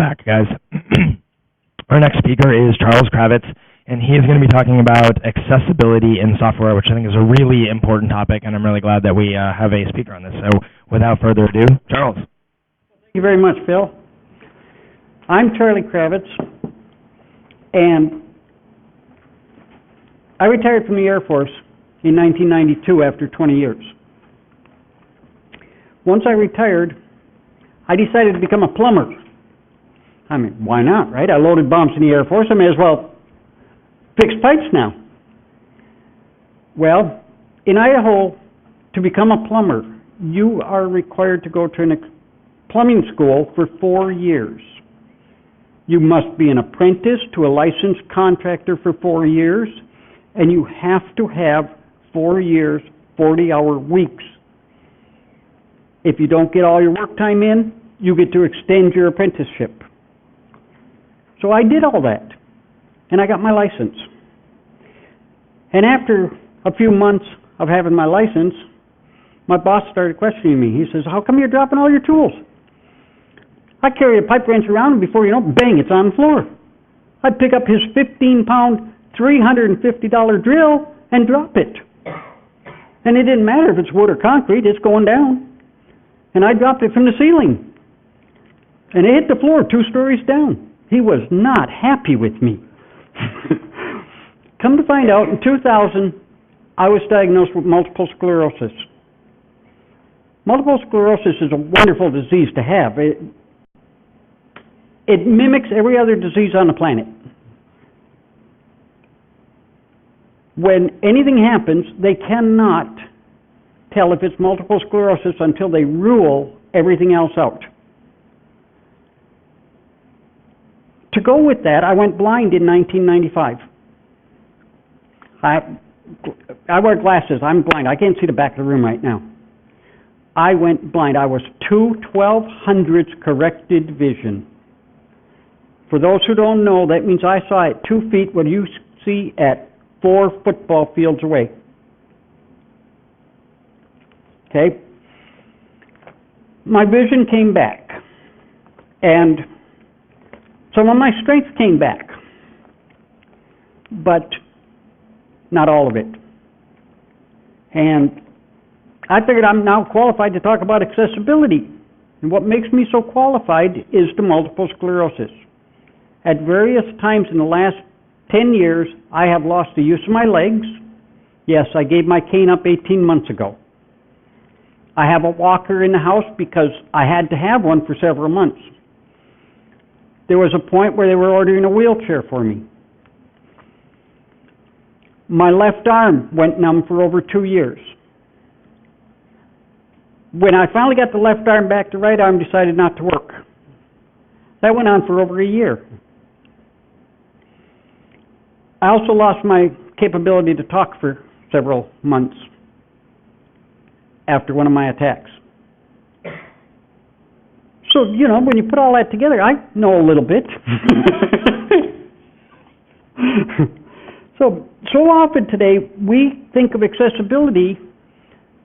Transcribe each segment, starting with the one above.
back, guys. Our next speaker is Charles Kravetz, and he is going to be talking about accessibility in software, which I think is a really important topic, and I'm really glad that we have a speaker on this. So without further ado, Charles. Thank you very much, Phil. I'm Charlie Kravetz, and I retired from the Air Force in 1992 after 20 years. Once I retired, I decided to become a plumber. I mean, why not, right? I loaded bombs in the Air Force. I may as well fix pipes now. Well, in Idaho, to become a plumber, you are required to go to a plumbing school for 4 years. You must be an apprentice to a licensed contractor for 4 years, and you have to have 4 years, 40-hour weeks. If you don't get all your work time in, you get to extend your apprenticeship. So I did all that, and I got my license. And after a few months of having my license, my boss started questioning me. He says, "How come you're dropping all your tools?" I carry a pipe wrench around, and before you know it, bang, it's on the floor. I'd pick up his 15-pound, $350 drill and drop it. And it didn't matter if it's wood or concrete, it's going down. And I dropped it from the ceiling. And it hit the floor 2 stories down. He was not happy with me. Come to find out, in 2000, I was diagnosed with multiple sclerosis. Multiple sclerosis is a wonderful disease to have. It mimics every other disease on the planet. When anything happens, they cannot tell if it's multiple sclerosis until they rule everything else out. To go with that, I went blind in 1995. I wear glasses. I'm blind. I can't see the back of the room right now. I went blind. I was 2 1200ths corrected vision. For those who don't know, that means I saw at 2 feet what you see at 4 football fields away. Okay? My vision came back, and some of my strength came back, but not all of it. And I figured I'm now qualified to talk about accessibility. And what makes me so qualified is the multiple sclerosis. At various times in the last 10 years, I have lost the use of my legs. Yes, I gave my cane up 18 months ago. I have a walker in the house because I had to have one for several months. There was a point where they were ordering a wheelchair for me. My left arm went numb for over 2 years. When I finally got the left arm back, the right arm decided not to work. That went on for over a year. I also lost my capability to talk for several months after one of my attacks. So, you know, when you put all that together, I know a little bit. So often today, we think of accessibility,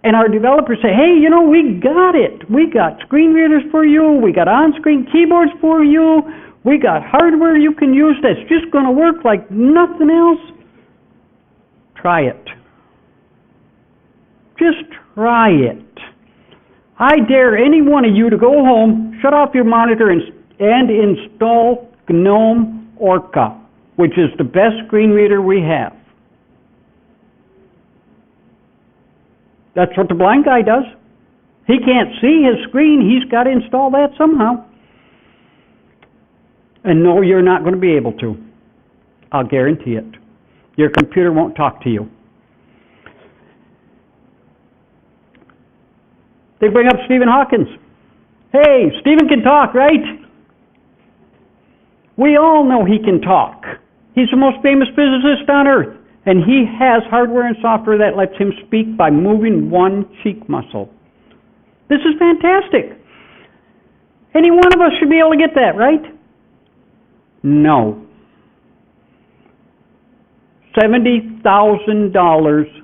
and our developers say, hey, you know, we got it. We got screen readers for you. We got on-screen keyboards for you. We got hardware you can use that's just going to work like nothing else. Try it. Just try it. I dare any one of you to go home, shut off your monitor, and install NormOrca, which is the best screen reader we have. That's what the blind guy does. He can't see his screen. He's got to install that somehow. And no, you're not going to be able to. I'll guarantee it. Your computer won't talk to you. They bring up Stephen Hawkins. Hey, Stephen can talk, right? We all know he can talk. He's the most famous physicist on Earth, and he has hardware and software that lets him speak by moving one cheek muscle. This is fantastic. Any one of us should be able to get that, right? No. $70,000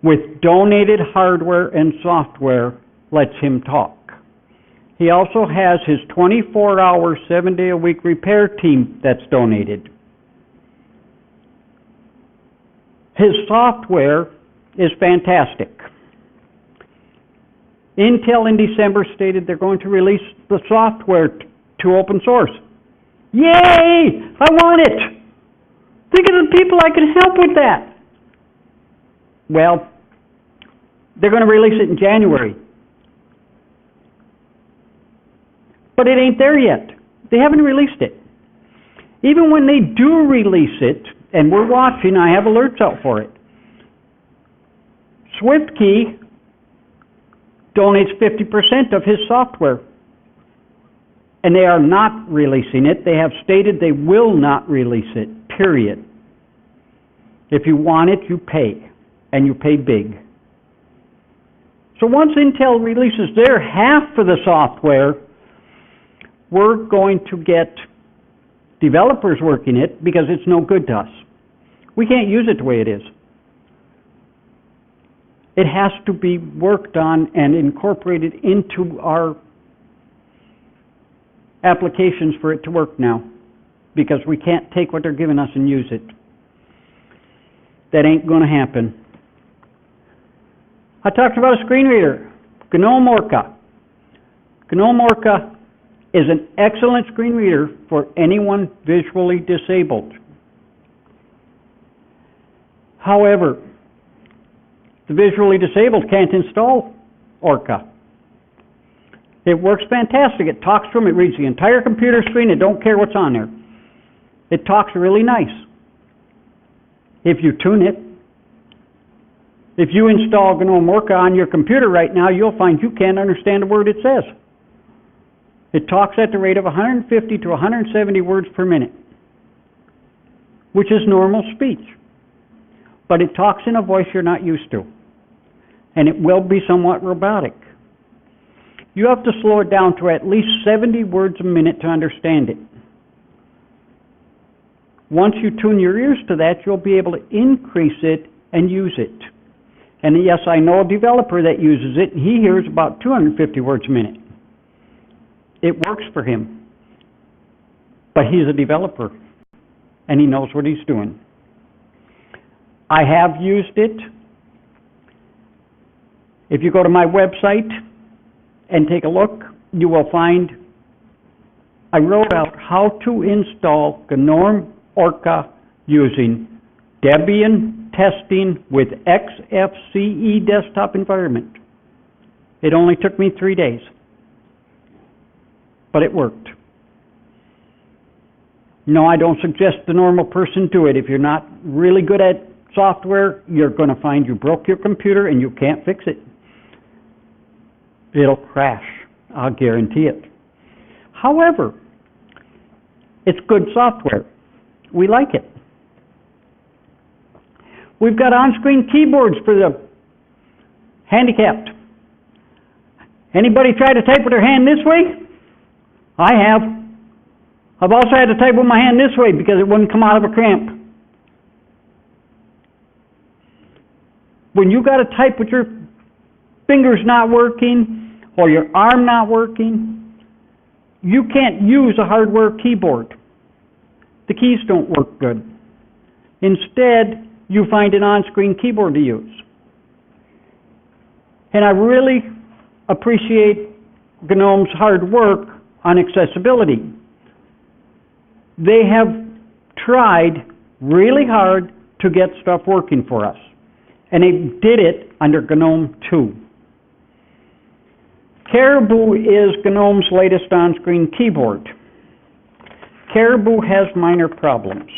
with donated hardware and software lets him talk. He also has his 24-hour, 7-day-a-week repair team that's donated. His software is fantastic. Intel in December stated they're going to release the software to open source. Yay! I want it! Think of the people I can help with that. Well, they're going to release it in January. But it ain't there yet. They haven't released it. Even when they do release it, and we're watching, I have alerts out for it. SwiftKey donates 50% of his software. And they are not releasing it. They have stated they will not release it, period. If you want it, you pay. And you pay big. So once Intel releases their half of the software, we're going to get developers working it because it's no good to us. We can't use it the way it is. It has to be worked on and incorporated into our applications for it to work now, because we can't take what they're giving us and use it. That ain't going to happen. I talked about a screen reader, NormOrca. NormOrca is an excellent screen reader for anyone visually disabled. However, the visually disabled can't install Orca. It works fantastic. It talks to them. It reads the entire computer screen. It don't care what's on there. It talks really nice. If you tune it. If you install NormOrca on your computer right now, you'll find you can't understand a word it says. It talks at the rate of 150 to 170 words per minute, which is normal speech. But it talks in a voice you're not used to. And it will be somewhat robotic. You have to slow it down to at least 70 words a minute to understand it. Once you tune your ears to that, you'll be able to increase it and use it. And yes, I know a developer that uses it, and he hears about 250 words a minute. It works for him. But he's a developer, and he knows what he's doing. I have used it. If you go to my website and take a look, you will find I wrote out how to install NormOrca using Debian testing with XFCE desktop environment. It only took me 3 days, but it worked. No, I don't suggest the normal person do it. If you're not really good at software, you're going to find you broke your computer and you can't fix it. It'll crash, I'll guarantee it. However, it's good software. We like it. We've got on-screen keyboards for the handicapped. Anybody try to type with their hand this way? I have. I've also had to type with my hand this way because it wouldn't come out of a cramp. When you got to type with your fingers not working or your arm not working, you can't use a hardware keyboard. The keys don't work good. Instead, you find an on-screen keyboard to use. And I really appreciate GNOME's hard work on accessibility. They have tried really hard to get stuff working for us. And they did it under GNOME 2. Caribou is GNOME's latest on-screen keyboard. Caribou has minor problems.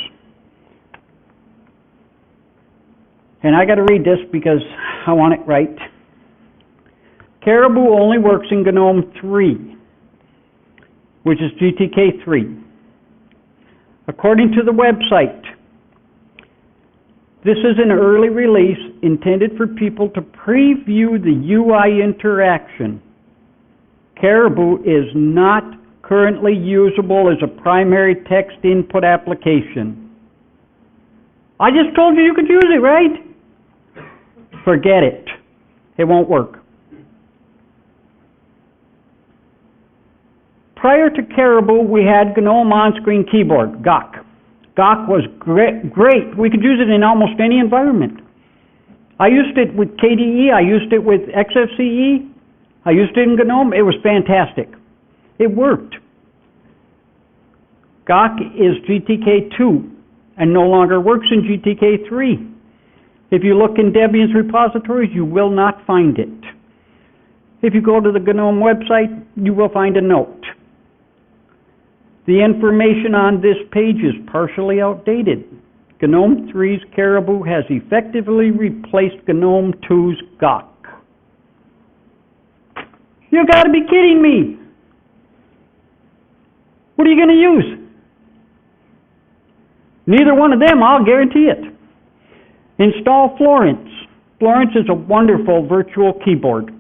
And I got to read this because I want it right. Caribou only works in GNOME 3, which is GTK 3. According to the website, this is an early release intended for people to preview the UI interaction. Caribou is not currently usable as a primary text input application. I just told you you could use it, right? Forget it. It won't work. Prior to Caribou, we had GNOME on-screen keyboard, GOC. GOC was great. We could use it in almost any environment. I used it with KDE, I used it with XFCE, I used it in GNOME. It was fantastic. It worked. GOC is GTK2 and no longer works in GTK3. If you look in Debian's repositories, you will not find it. If you go to the GNOME website, you will find a note. The information on this page is partially outdated. GNOME 3's Caribou has effectively replaced GNOME 2's GOC. You gotta be kidding me! What are you gonna use? Neither one of them, I'll guarantee it. Install Florence. Florence is a wonderful virtual keyboard.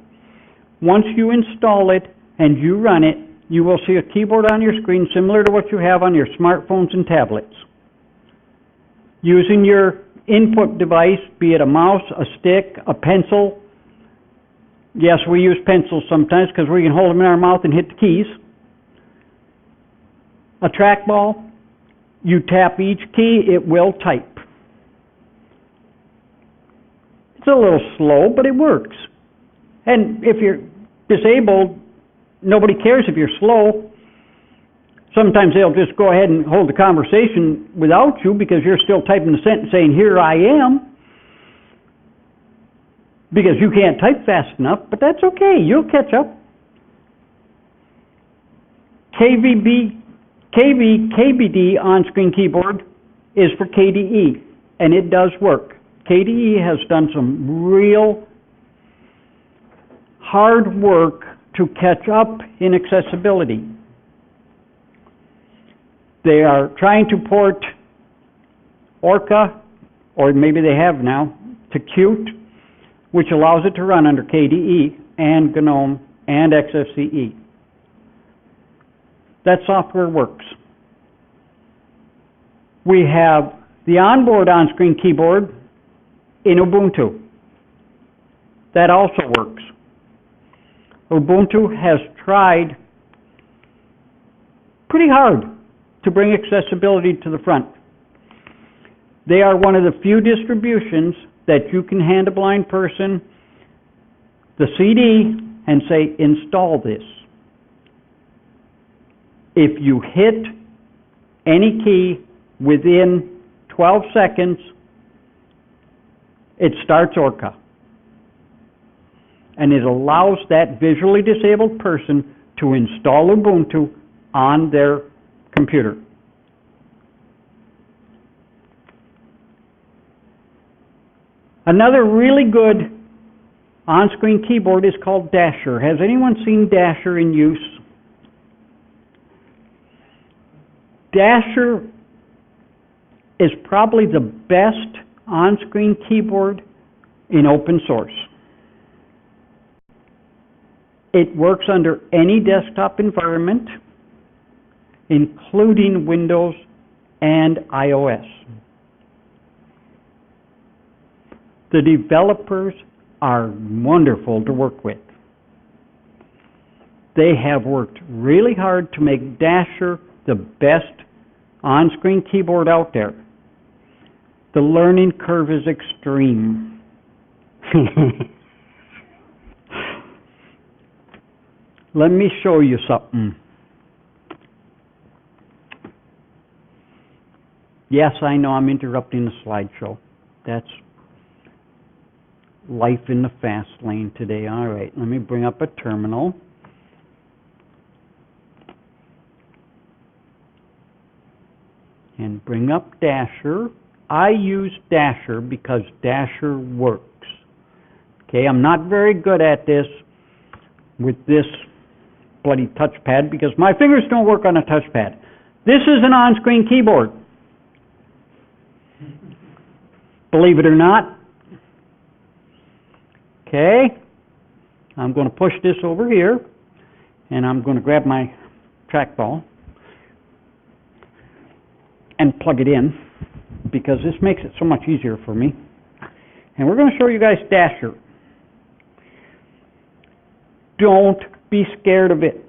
Once you install it and you run it, you will see a keyboard on your screen similar to what you have on your smartphones and tablets. Using your input device, be it a mouse, a stick, a pencil. Yes, we use pencils sometimes because we can hold them in our mouth and hit the keys. A trackball. You tap each key, it will type. It's a little slow, but it works. And if you're disabled, nobody cares if you're slow. Sometimes they'll just go ahead and hold the conversation without you because you're still typing the sentence saying, "Here I am," because you can't type fast enough, but that's okay, you'll catch up. KBD on-screen keyboard is for KDE, and it does work. KDE has done some real hard work to catch up in accessibility. They are trying to port Orca, or maybe they have now, to Qt, which allows it to run under KDE and GNOME and XFCE. That software works. We have the onboard on-screen keyboard in Ubuntu. That also works. Ubuntu has tried pretty hard to bring accessibility to the front. They are one of the few distributions that you can hand a blind person the CD and say, install this. If you hit any key within 12 seconds, it starts Orca. And it allows that visually disabled person to install Ubuntu on their computer. Another really good on-screen keyboard is called Dasher. Has anyone seen Dasher in use? Dasher is probably the best on-screen keyboard in open source. It works under any desktop environment, including Windows and iOS. The developers are wonderful to work with. They have worked really hard to make Dasher the best on-screen keyboard out there. The learning curve is extreme. Let me show you something. Yes, I know I'm interrupting the slideshow. That's life in the fast lane today. All right, let me bring up a terminal. And bring up Dasher. I use Dasher because Dasher works. Okay, I'm not very good at this with this bloody touchpad because my fingers don't work on a touchpad. This is an on-screen keyboard. Believe it or not. Okay, I'm going to push this over here and I'm going to grab my trackball and plug it in because this makes it so much easier for me. And we're going to show you guys Dasher. Don't be scared of it.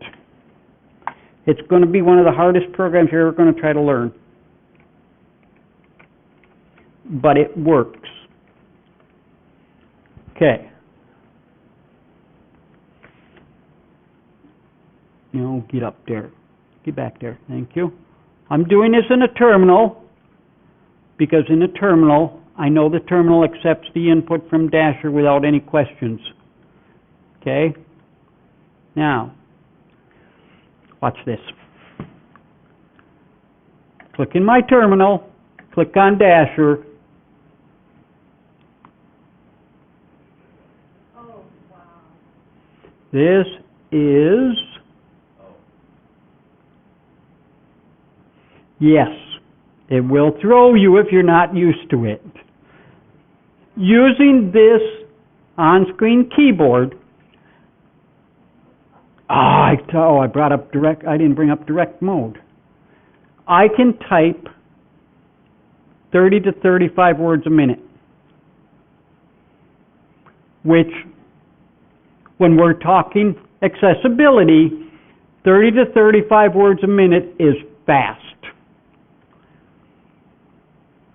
It's going to be one of the hardest programs you're ever going to try to learn. But it works. Okay. Get up there. Get back there. Thank you. I'm doing this in a terminal because in a terminal, I know the terminal accepts the input from Dasher without any questions. Okay? Now, watch this. Click in my terminal, click on Dasher. Oh, wow. This is... Yes, it will throw you if you're not used to it. Using this on-screen keyboard, I brought up direct, I didn't bring up direct mode. I can type 30 to 35 words a minute, which, when we're talking accessibility, 30 to 35 words a minute is fast.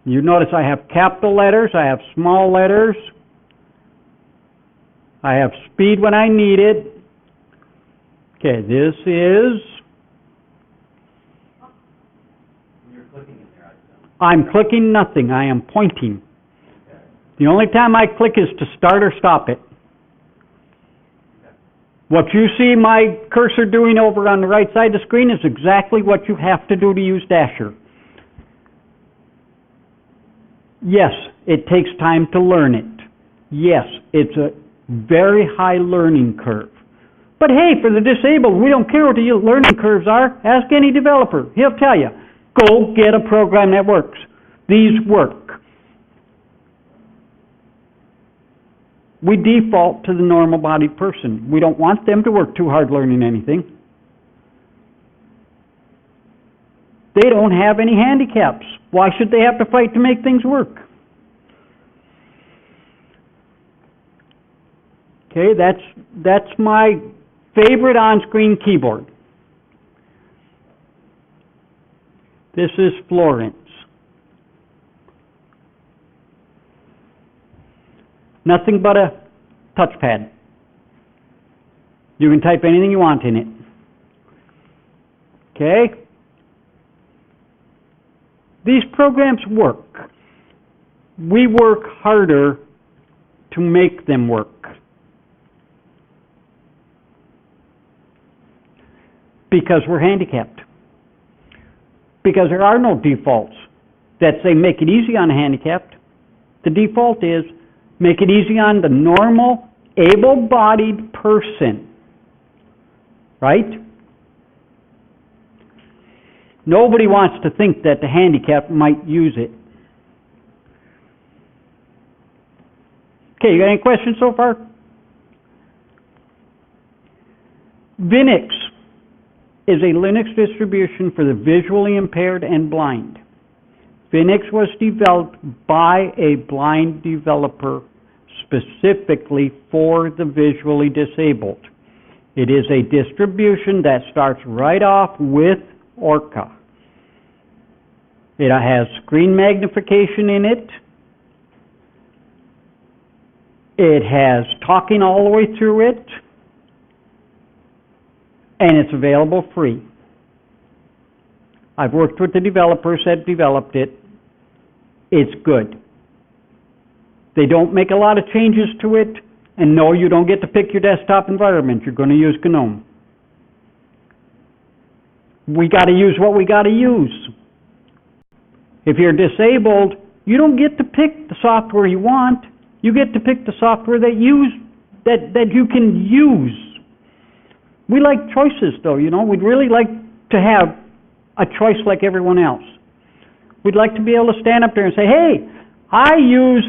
You notice I have capital letters, I have small letters, I have speed when I need it. Okay, this is... You're clicking in there, I'm clicking nothing, I am pointing. Okay. The only time I click is to start or stop it. Okay. What you see my cursor doing over on the right side of the screen is exactly what you have to do to use Dasher. Yes, it takes time to learn it. Yes, it's a very high learning curve. But hey, for the disabled, we don't care what the learning curves are. Ask any developer. He'll tell you, go get a program that works. These work. We default to the normal-bodied person. We don't want them to work too hard learning anything. They don't have any handicaps. Why should they have to fight to make things work? Okay, that's my favorite on-screen keyboard. This is Florence. Nothing but a touchpad. You can type anything you want in it. Okay? These programs work. We work harder to make them work. Because we're handicapped. Because there are no defaults that say make it easy on a handicapped. The default is make it easy on the normal, able-bodied person. Right? Nobody wants to think that the handicapped might use it. Okay, you got any questions so far? Linux is a Linux distribution for the visually impaired and blind. Linux was developed by a blind developer specifically for the visually disabled. It is a distribution that starts right off with NormOrca. It has screen magnification in it. It has talking all the way through it. And it's available free. I've worked with the developers that developed it. It's good. They don't make a lot of changes to it. And no, you don't get to pick your desktop environment. You're going to use GNOME. We got to use what we got to use. If you're disabled, you don't get to pick the software you want. You get to pick the software that you can use. We like choices, though, you know. We'd really like to have a choice like everyone else. We'd like to be able to stand up there and say, hey, I use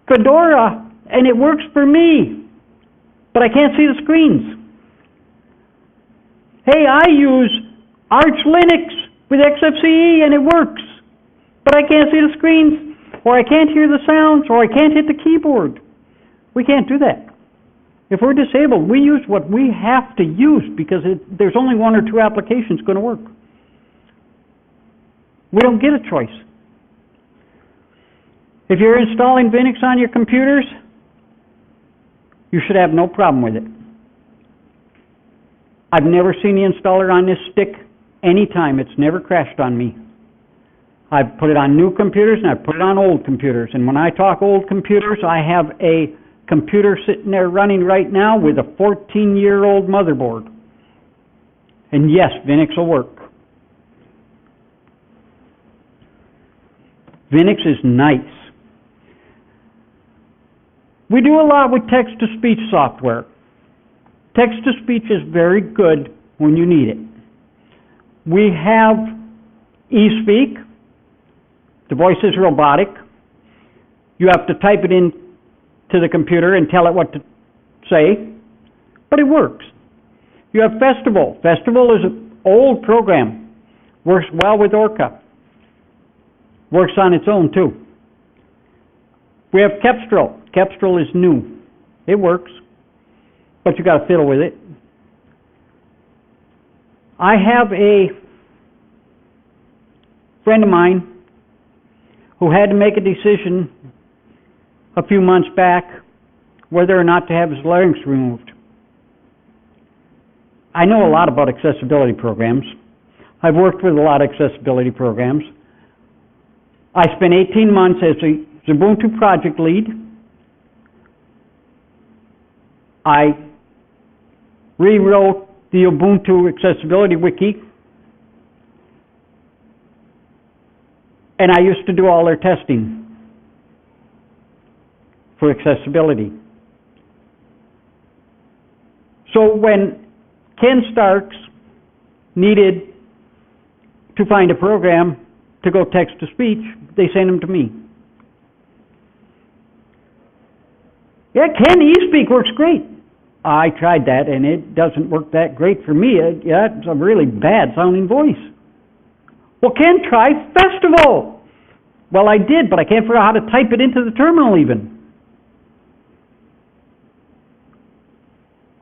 Fedora, and it works for me, but I can't see the screens. Hey, I use Arch Linux with XFCE, and it works, but I can't see the screens, or I can't hear the sounds, or I can't hit the keyboard. We can't do that. If we're disabled, we use what we have to use because there's only one or two applications going to work. We don't get a choice. If you're installing Linux on your computers, you should have no problem with it. I've never seen the installer on this stick any time. It's never crashed on me. I've put it on new computers and I've put it on old computers. And when I talk old computers, I have a computer sitting there running right now with a 14-year-old motherboard. And yes, Linux will work. Linux is nice. We do a lot with text-to-speech software. Text-to-speech is very good when you need it. We have eSpeak. The voice is robotic. You have to type it in to the computer and tell it what to say, but it works. You have Festival. Festival is an old program. Works well with Orca. Works on its own too. We have Kepstrel. Kepstrel is new. It works, but you got to fiddle with it. I have a friend of mine who had to make a decision a few months back whether or not to have his larynx removed. I know a lot about accessibility programs. I've worked with a lot of accessibility programs. I spent 18 months as a Ubuntu project lead. I rewrote the Ubuntu accessibility wiki, and I used to do all their testing for accessibility. So when Ken Starks needed to find a program to go text-to-speech, they sent him to me. Yeah, Ken, eSpeak works great. I tried that, and it doesn't work that great for me. It's a really bad-sounding voice. Well, Ken, try Festival. Well, I did, but I can't figure out how to type it into the terminal even.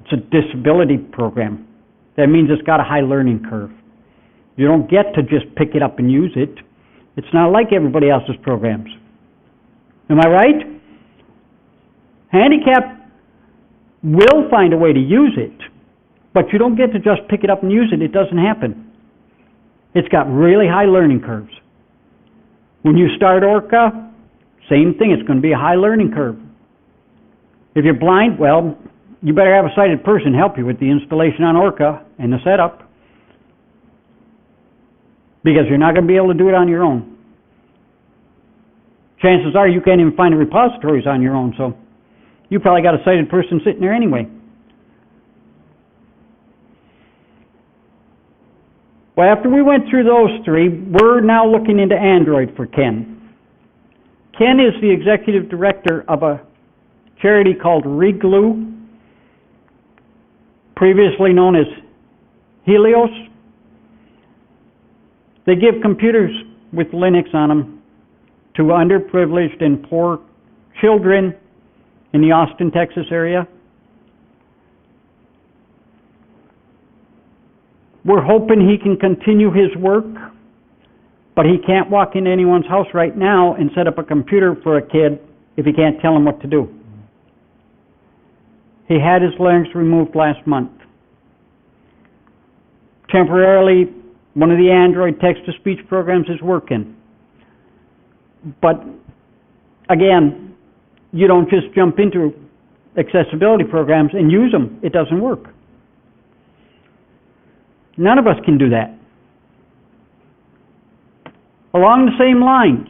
It's a disability program. That means it's got a high learning curve. You don't get to just pick it up and use it. It's not like everybody else's programs. Am I right? Handicapped will find a way to use it, but you don't get to just pick it up and use it. It doesn't happen. It's got really high learning curves. When you start Orca, same thing. It's going to be a high learning curve. If you're blind, well, you better have a sighted person help you with the installation on Orca and the setup, because you're not going to be able to do it on your own. Chances are you can't even find the repositories on your own, so you probably got a sighted person sitting there anyway. Well, after we went through those three, we're now looking into Android for Ken. Ken is the executive director of a charity called Reglue, previously known as Helios. They give computers with Linux on them to underprivileged and poor children in the Austin, Texas area. We're hoping he can continue his work, but he can't walk into anyone's house right now and set up a computer for a kid if he can't tell him what to do. He had his larynx removed last month. Temporarily, one of the Android text-to-speech programs is working. But again, you don't just jump into accessibility programs and use them. It doesn't work. None of us can do that. Along the same lines,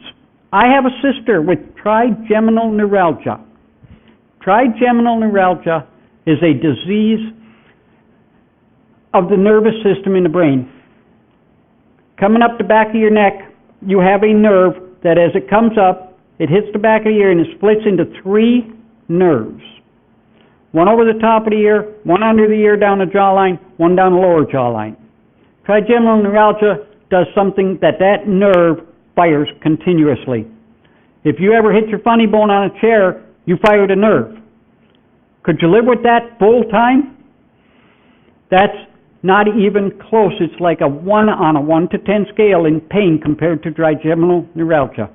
I have a sister with trigeminal neuralgia. Trigeminal neuralgia is a disease of the nervous system in the brain. Coming up the back of your neck, you have a nerve that as it comes up, it hits the back of the ear and it splits into three nerves. One over the top of the ear, one under the ear down the jawline, one down the lower jawline. Trigeminal neuralgia does something that nerve fires continuously. If you ever hit your funny bone on a chair, you fired a nerve. Could you live with that full time? That's not even close. It's like a 1 on a 1 to 10 scale in pain compared to trigeminal neuralgia.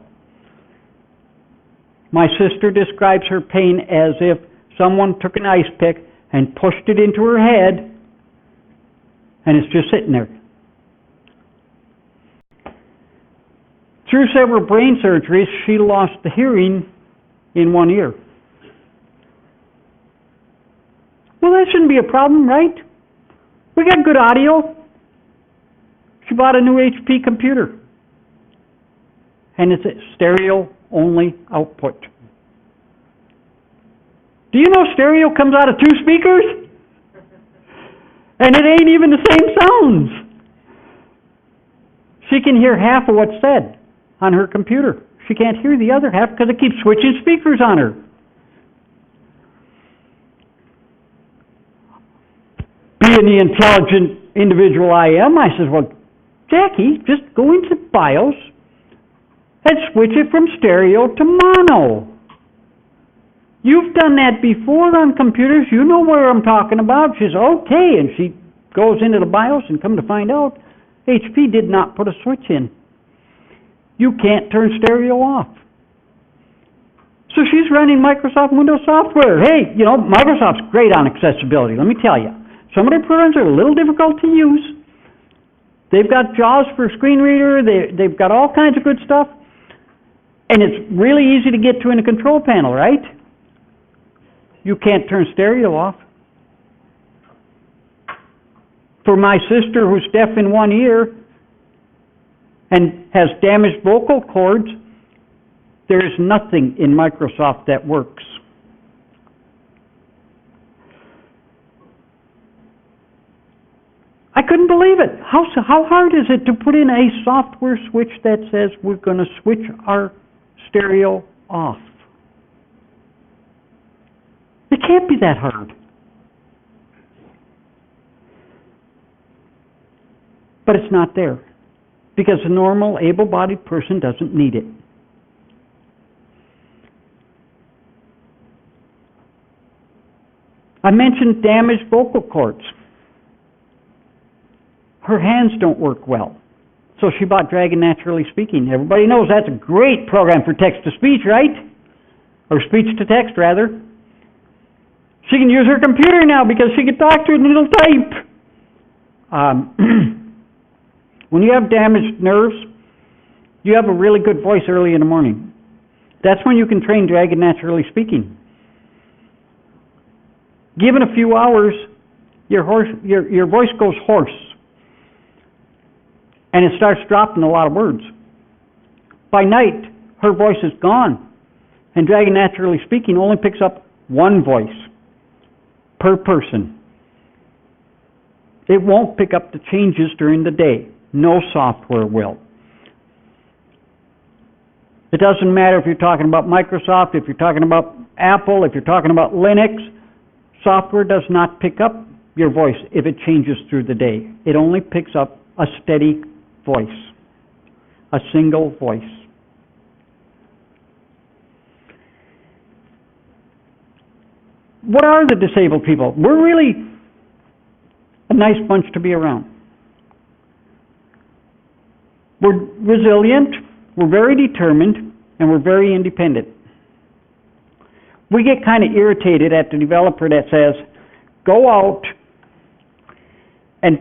My sister describes her pain as if someone took an ice pick and pushed it into her head, and it's just sitting there. Through several brain surgeries, she lost the hearing in one ear. Well, that shouldn't be a problem, right? We got good audio. She bought a new HP computer, and it's a stereo-only output. Do you know stereo comes out of 2 speakers? And it ain't even the same sounds. She can hear half of what's said on her computer. She can't hear the other half because it keeps switching speakers on her. Being the intelligent individual I am, I says, well, Jackie, just go into BIOS and switch it from stereo to mono. You've done that before on computers. You know where I'm talking about. She says, okay. And she goes into the BIOS and come to find out, HP did not put a switch in. You can't turn stereo off. So she's running Microsoft Windows software. Hey, you know, Microsoft's great on accessibility, let me tell you. Some of their programs are a little difficult to use. They've got JAWS for screen reader. They've got all kinds of good stuff. And it's really easy to get to in a control panel, right? You can't turn stereo off. For my sister who's deaf in one ear and has damaged vocal cords, there's nothing in Microsoft that works. I couldn't believe it. How hard is it to put in a software switch that says we're going to switch our stereo off? It can't be that hard. But it's not there because a normal able-bodied person doesn't need it. I mentioned damaged vocal cords. Her hands don't work well, so she bought Dragon Naturally Speaking. Everybody knows that's a great program for text-to-speech, right? Or speech-to-text, rather. She can use her computer now because she can talk to it and it'll type. When you have damaged nerves, you have a really good voice early in the morning. That's when you can train Dragon Naturally Speaking. Given a few hours, your voice goes hoarse. And it starts dropping a lot of words. By night, her voice is gone. And Dragon Naturally Speaking only picks up one voice per person. It won't pick up the changes during the day. No software will. It doesn't matter if you're talking about Microsoft, if you're talking about Apple, if you're talking about Linux. Software does not pick up your voice if it changes through the day. It only picks up a steady voice, a single voice. What are the disabled people? We're really a nice bunch to be around. We're resilient, we're very determined, and we're very independent. We get kind of irritated at the developer that says, go out and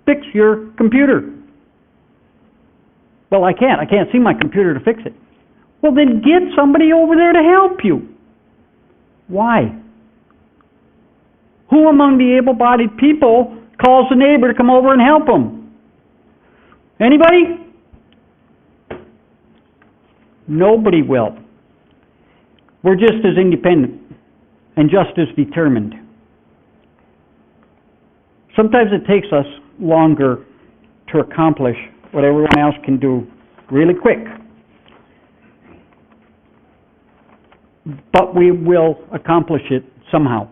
fix your computer. Well, I can't see my computer to fix it. Well, then get somebody over there to help you. Why? Who among the able-bodied people calls the neighbor to come over and help them? Anybody? Nobody will. We're just as independent and just as determined. Sometimes it takes us longer to accomplish what everyone else can do really quick. But we will accomplish it somehow.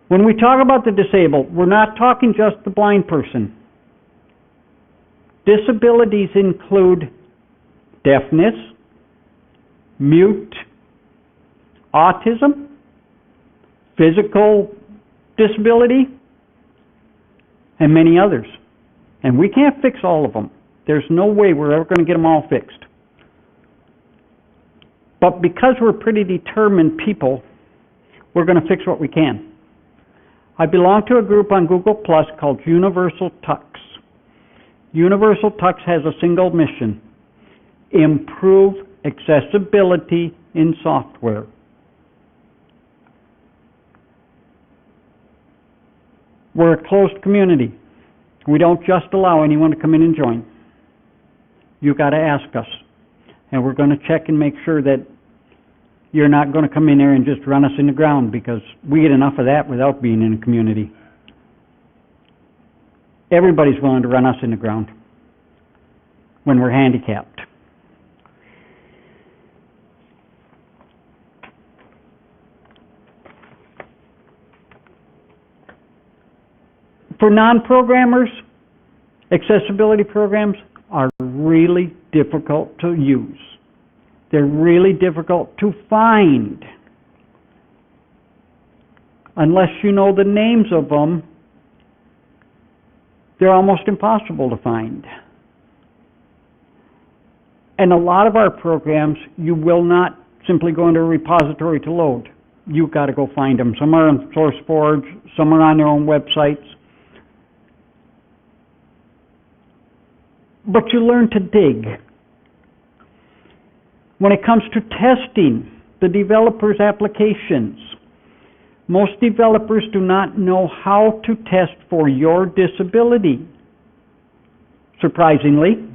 When we talk about the disabled, we're not talking just the blind person. Disabilities include deafness, mute, autism, physical disability, and many others. And we can't fix all of them. There's no way we're ever going to get them all fixed. But because we're pretty determined people, we're going to fix what we can. I belong to a group on Google Plus called Universal Tux. Universal Tux has a single mission: improve accessibility in software. We're a closed community. We don't just allow anyone to come in and join. You've got to ask us. And we're going to check and make sure that you're not going to come in there and just run us in the ground, because we get enough of that without being in a community. Everybody's willing to run us in the ground when we're handicapped. For non-programmers, accessibility programs are really difficult to use. They're really difficult to find. Unless you know the names of them, they're almost impossible to find. And a lot of our programs, you will not simply go into a repository to load. You've got to go find them. Some are on SourceForge, some are on their own websites. But you learn to dig. When it comes to testing the developer's applications, most developers do not know how to test for your disability. Surprisingly,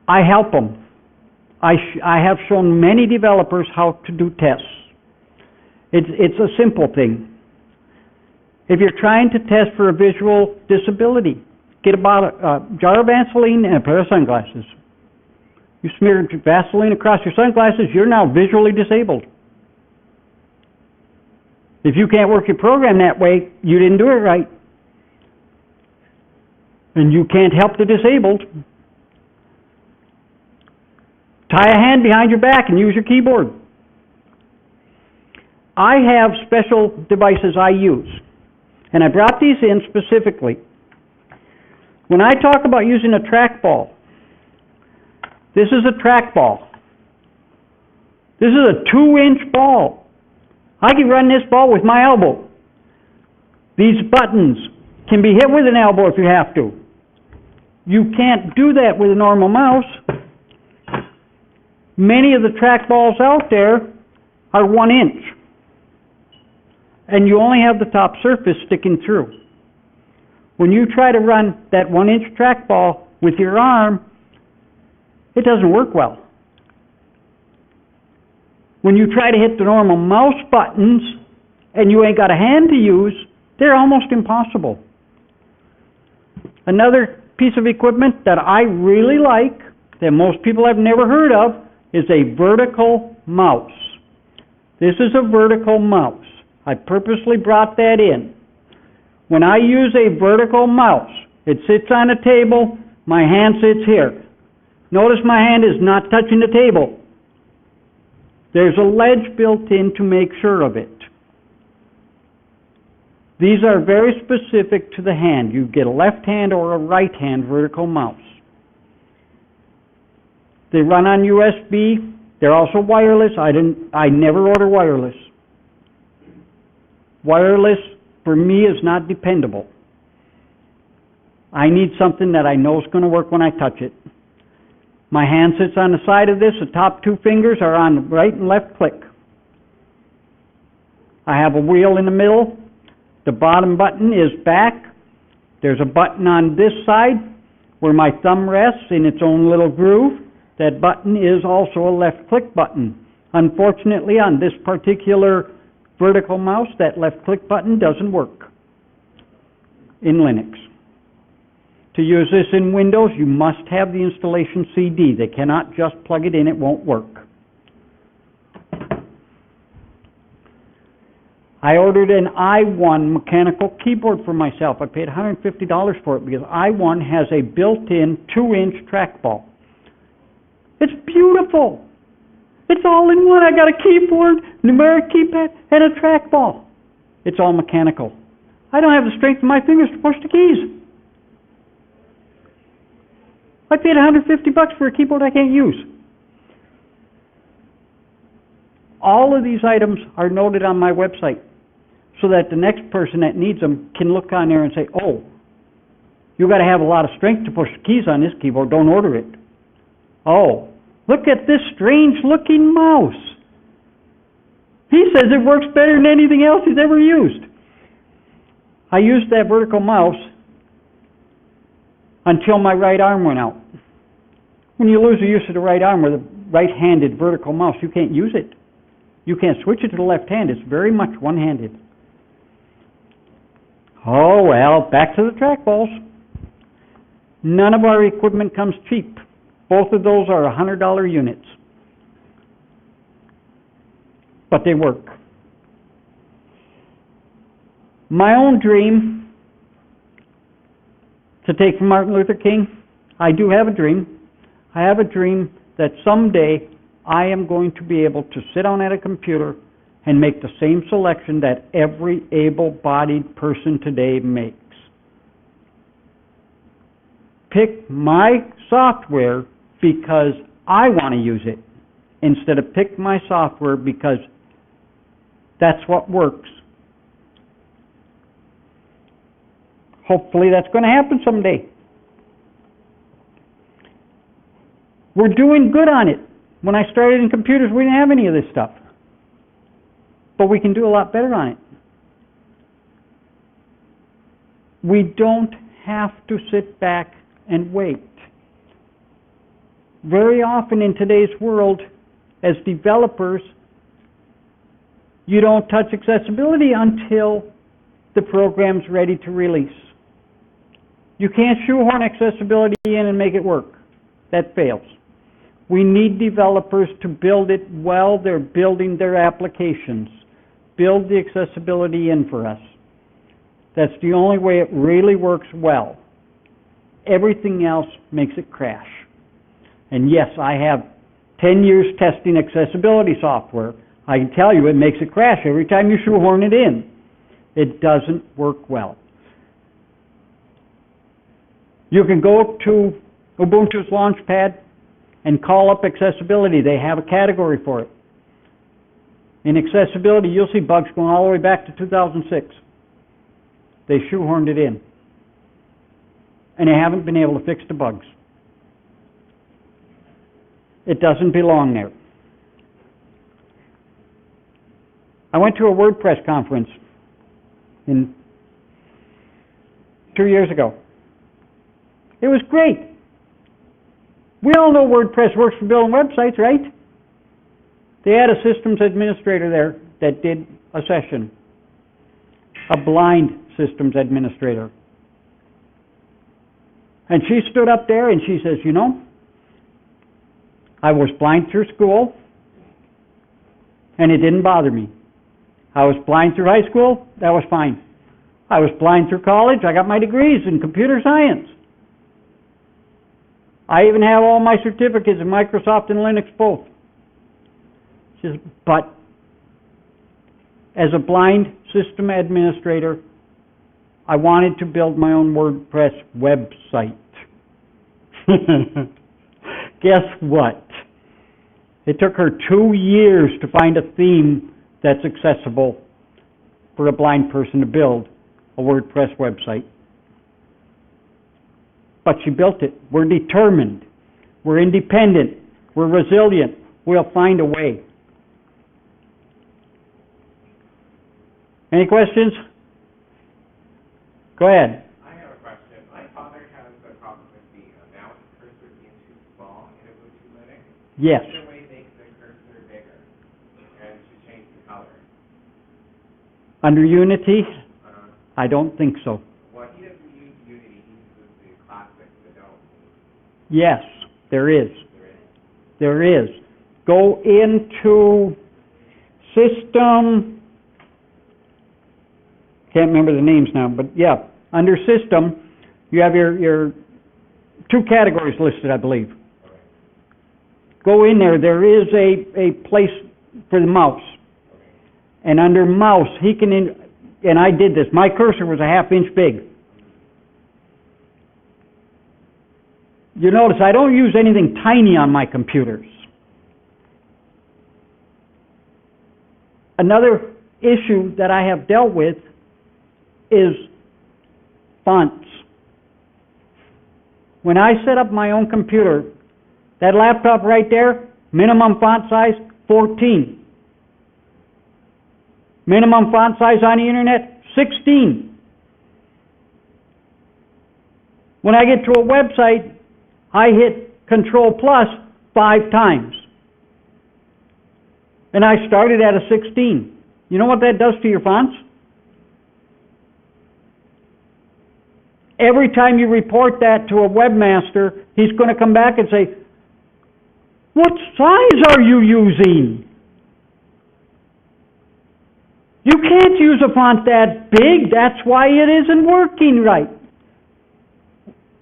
I help them. I have shown many developers how to do tests. It's a simple thing. If you're trying to test for a visual disability, get a jar of Vaseline and a pair of sunglasses. You smear Vaseline across your sunglasses, you're now visually disabled. If you can't work your program that way, you didn't do it right. And you can't help the disabled. Tie a hand behind your back and use your keyboard. I have special devices I use. And I brought these in specifically. When I talk about using a trackball, this is a trackball. This is a 2-inch ball. I can run this ball with my elbow. These buttons can be hit with an elbow if you have to. You can't do that with a normal mouse. Many of the trackballs out there are 1 inch. And you only have the top surface sticking through. When you try to run that 1-inch trackball with your arm, it doesn't work well. When you try to hit the normal mouse buttons and you ain't got a hand to use, they're almost impossible. Another piece of equipment that I really like, that most people have never heard of, is a vertical mouse. This is a vertical mouse. I purposely brought that in. When I use a vertical mouse, it sits on a table, my hand sits here. Notice my hand is not touching the table. There's a ledge built in to make sure of it. These are very specific to the hand. You get a left hand or a right hand vertical mouse. They run on USB. They're also wireless. I never order wireless. Wireless, for me, is not dependable. I need something that I know is going to work when I touch it. My hand sits on the side of this. The top 2 fingers are on the right and left click. I have a wheel in the middle. The bottom button is back. There's a button on this side where my thumb rests in its own little groove. That button is also a left click button. Unfortunately, on this particular vertical mouse, that left click button doesn't work in Linux. To use this in Windows, you must have the installation CD. They cannot just plug it in, it won't work. I ordered an i1 mechanical keyboard for myself. I paid $150 for it because i1 has a built-in 2-inch trackball. It's beautiful. It's all in one. I got a keyboard, numeric keypad, and a trackball. It's all mechanical. I don't have the strength in my fingers to push the keys. I paid $150 for a keyboard I can't use. All of these items are noted on my website so that the next person that needs them can look on there and say, oh, you got to have a lot of strength to push the keys on this keyboard. Don't order it. Oh, look at this strange looking mouse. He says it works better than anything else he's ever used. I used that vertical mouse until my right arm went out. When you lose the use of the right arm with a right-handed vertical mouse, you can't use it. You can't switch it to the left hand. It's very much one-handed. Oh, well, back to the trackballs. None of our equipment comes cheap. Both of those are $100 units. But they work. My own dream, to take from Martin Luther King, I do have a dream. I have a dream that someday I am going to be able to sit down at a computer and make the same selection that every able-bodied person today makes. Pick my software because I want to use it, instead of pick my software because that's what works. Hopefully that's going to happen someday. We're doing good on it. When I started in computers, we didn't have any of this stuff. But we can do a lot better on it. We don't have to sit back and wait. Very often in today's world, as developers, you don't touch accessibility until the program's ready to release. You can't shoehorn accessibility in and make it work. That fails. We need developers to build it while they're building their applications. Build the accessibility in for us. That's the only way it really works well. Everything else makes it crash. And yes, I have 10 years testing accessibility software. I can tell you it makes it crash every time you shoehorn it in. It doesn't work well. You can go to Ubuntu's Launchpad and call up accessibility. They have a category for it. In accessibility, you'll see bugs going all the way back to 2006. They shoehorned it in. And they haven't been able to fix the bugs. It doesn't belong there. I went to a WordPress conference 2 years ago. It was great. We all know WordPress works for building websites, right? They had a systems administrator there that did a session. A blind systems administrator. And she stood up there and she says, you know, I was blind through school and it didn't bother me. I was blind through high school, that was fine. I was blind through college, I got my degrees in computer science. I even have all my certificates in Microsoft and Linux both. She says, but as a blind system administrator, I wanted to build my own WordPress website. Guess what? It took her 2 years to find a theme that's accessible for a blind person to build a WordPress website. But she built it. We're determined. We're independent. We're resilient. We'll find a way. Any questions? Go ahead. I have a question. My father has a problem with the mouse cursor being too small in Ubuntu Linux. Yes. Is there a way to make the cursor bigger and to change the color? Under Unity? I don't think so. Well, he doesn't use Unity. He uses the classic Adobe. Yes, there is. There is. There is. Go into System. Can't remember the names now, but yeah, under System, you have your 2 categories listed, I believe. go in there, there is a place for the mouse. And under mouse, he can, and I did this, my cursor was a ½ inch big. You notice I don't use anything tiny on my computers. Another issue that I have dealt with is fonts. When I set up my own computer, that laptop right there, minimum font size, 14. Minimum font size on the internet, 16. When I get to a website, I hit Control plus 5 times. And I started at a 16. You know what that does to your fonts? Every time you report that to a webmaster, he's going to come back and say, "What size are you using? You can't use a font that big, that's why it isn't working right."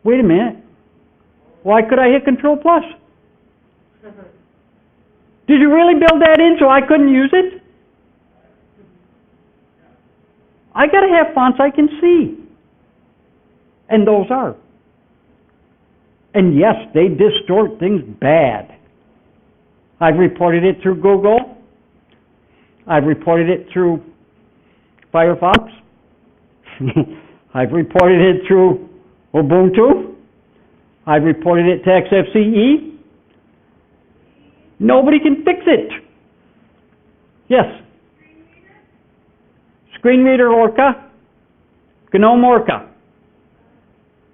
Wait a minute. Why could I hit Control plus? Did you really build that in so I couldn't use it? I gotta have fonts I can see. And those are. And yes, they distort things bad. I've reported it through Google. I've reported it through Firefox. I've reported it through Ubuntu. I've reported it to XFCE. Nobody can fix it. Yes? Screen reader Orca, NormOrca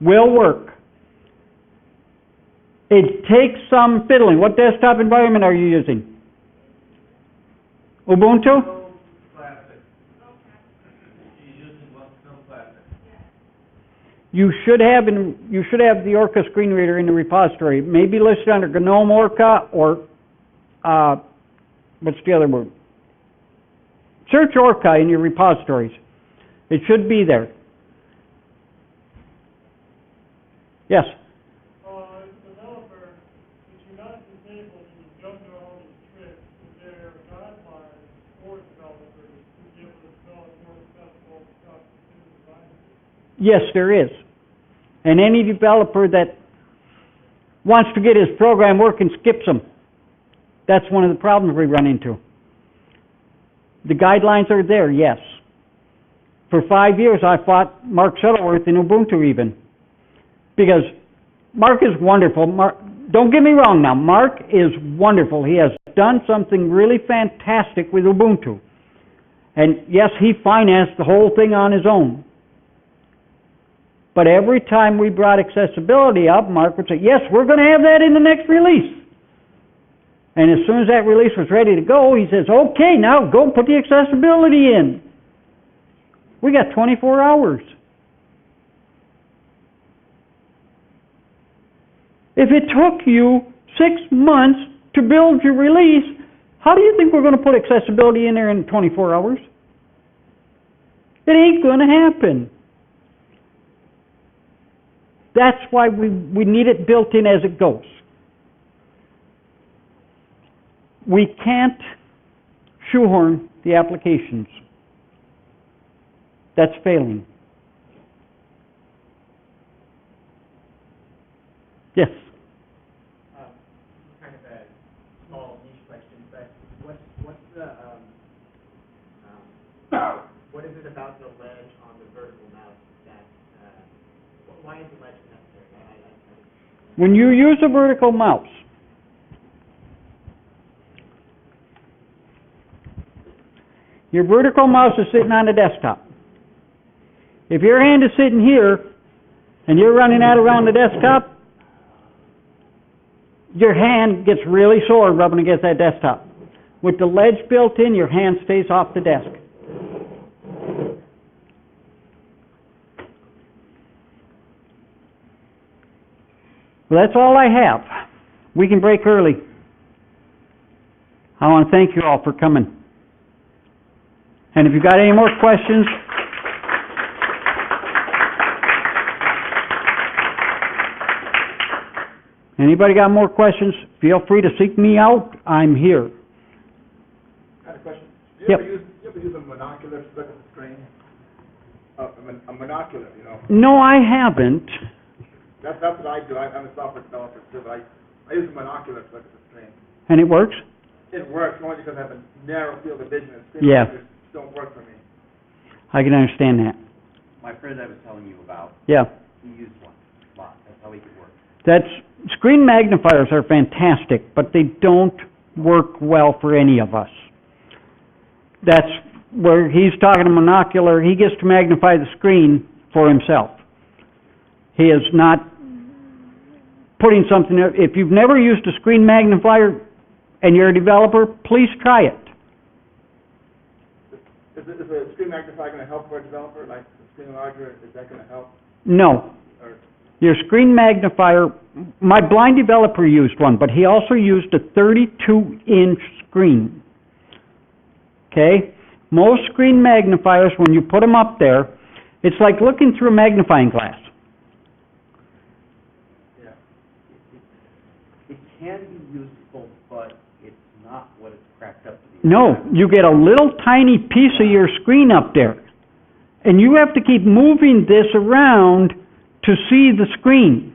will work. It takes some fiddling. What desktop environment are you using? Ubuntu? You should have the Orca screen reader in the repository. It may be listed under NormOrca or what's the other word? Search Orca in your repositories. It should be there. Yes? As a developer, if you're not disabled and you don't know all these tricks, is there guidelines for developers to be able to develop more accessible stuff to environments? Yes, there is. And any developer that wants to get his program working skips them. That's one of the problems we run into. The guidelines are there, yes. For 5 years, I fought Mark Shuttleworth in Ubuntu even. Because Mark is wonderful. Don't get me wrong now. Mark is wonderful. He has done something really fantastic with Ubuntu. And yes, he financed the whole thing on his own. But every time we brought accessibility up, Mark would say, "Yes, we're going to have that in the next release." And as soon as that release was ready to go, he says, "Okay, now go put the accessibility in." We got 24 hours. If it took you 6 months to build your release, how do you think we're going to put accessibility in there in 24 hours? It ain't going to happen. That's why we need it built in as it goes. We can't shoehorn the applications. That's failing. Yes? Kind of a small niche question, but what's the what is it about the ledge on the vertical mouse that why is the ledge necessary? When you use a vertical mouse, your vertical mouse is sitting on the desktop. If your hand is sitting here and you're running that around the desktop, your hand gets really sore rubbing against that desktop. With the ledge built in, your hand stays off the desk. Well, that's all I have. We can break early. I want to thank you all for coming. And if you've got any more questions, Anybody got more questions? Feel free to seek me out. I'm here. I had a question. Do Yep. you ever use a monocular to look at the screen? A monocular, you know? No, I haven't. That's what I do. I'm a software developer too, but I use a monocular to look at the screen. And it works? It works only because I have a narrow field of vision and screen Yeah. readers don't work for me. I can understand that. My friend I was telling you about, Yeah. he used one a lot. That's how he could work. Screen magnifiers are fantastic, but they don't work well for any of us. That's where he's talking to monocular. He gets to magnify the screen for himself. He is not putting something there. If you've never used a screen magnifier and you're a developer, please try it. Is a screen magnifier going to help for a developer, like the screen larger? Is that going to help? No. Or Your screen magnifier, my blind developer used one, but he also used a 32-inch screen. Okay? Most screen magnifiers, when you put them up there, it's like looking through a magnifying glass. yeah. It can be useful, but it's not what it's cracked up to be. No, you get a little tiny piece of your screen up there, and you have to keep moving this around to see the screen.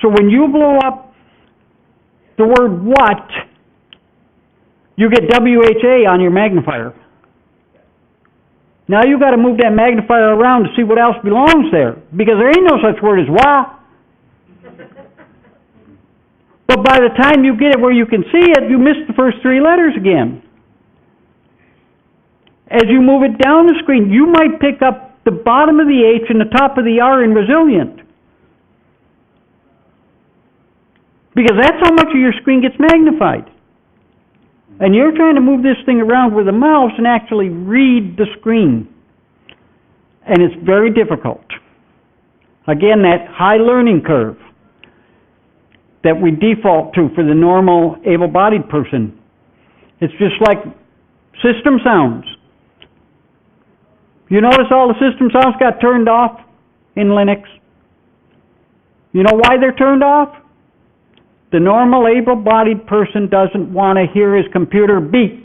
So when you blow up the word what, you get WHA on your magnifier. Now you got to move that magnifier around to see what else belongs there, because there ain't no such word as wah. But by the time you get it where you can see it, you miss the first three letters again. As you move it down the screen, you might pick up the bottom of the H and the top of the R in resilient. Because that's how much of your screen gets magnified. And you're trying to move this thing around with a mouse and actually read the screen. And it's very difficult. Again, that high learning curve that we default to for the normal able-bodied person. It's just like system sounds. You notice all the system sounds got turned off in Linux? You know why they're turned off? The normal able-bodied person doesn't want to hear his computer beep.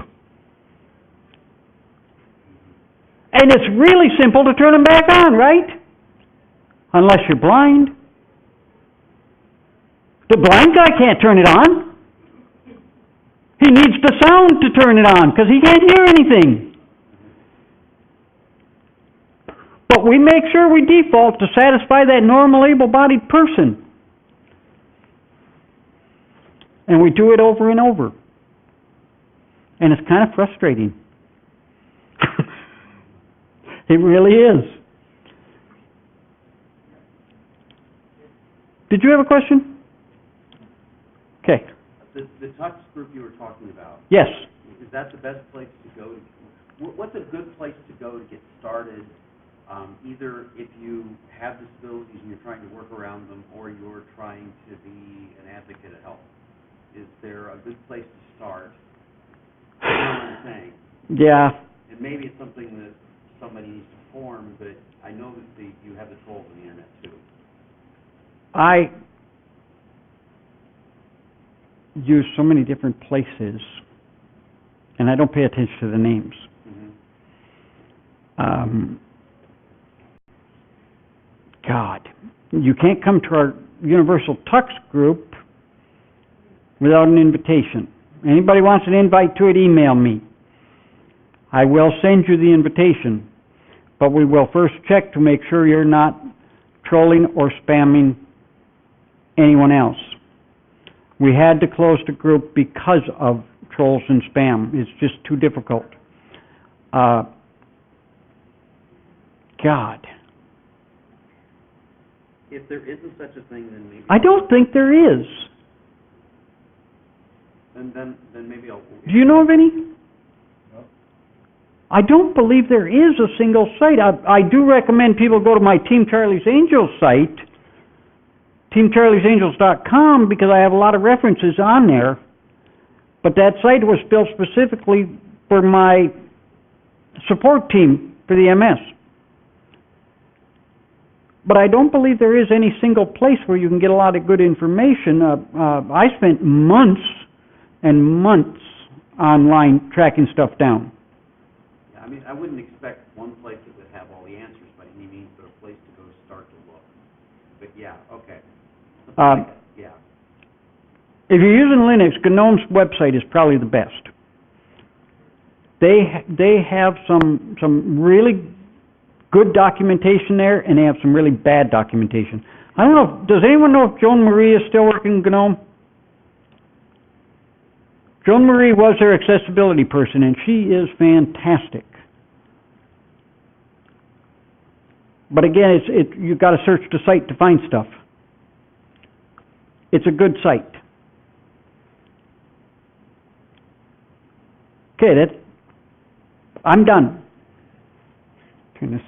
And it's really simple to turn them back on, right? Unless you're blind. The blind guy can't turn it on. He needs the sound to turn it on because he can't hear anything. But we make sure we default to satisfy that normal able-bodied person. And we do it over and over. And it's kind of frustrating. It really is. Did you have a question? Okay. The touch group you were talking about, Yes. is that the best place to go? What's a good place to go to get started? Either if you have disabilities and you're trying to work around them, or you're trying to be an advocate of health. Is there a good place to start? You know what I'm saying? Yeah. And maybe it's something that somebody needs to form, but I know that you have the tools on the internet too. I use so many different places, and I don't pay attention to the names. Mm-hmm. God, you can't come to our Universal Tux group without an invitation. Anybody wants an invite to it, email me. I will send you the invitation, but we will first check to make sure you're not trolling or spamming anyone else. We had to close the group because of trolls and spam. It's just too difficult. God. If there isn't such a thing, then maybe... I don't think there is. Then maybe I'll... Do you know of any? No. I don't believe there is a single site. I do recommend people go to my Team Charlie's Angels site, teamcharliesangels.com, because I have a lot of references on there. But that site was built specifically for my support team for the MS. But I don't believe there is any single place where you can get a lot of good information. I spent months and months online tracking stuff down. Yeah, I mean, I wouldn't expect one place that would have all the answers by any means, but a place to go start to look. But yeah, okay. Something like that, yeah. If you're using Linux, GNOME's website is probably the best. They have some really good documentation there, and they have some really bad documentation. I don't know, does anyone know if Joan Marie is still working GNOME? Joan Marie was their accessibility person, and she is fantastic. But again, you've got to search the site to find stuff. It's a good site. Okay, I'm done. Turn this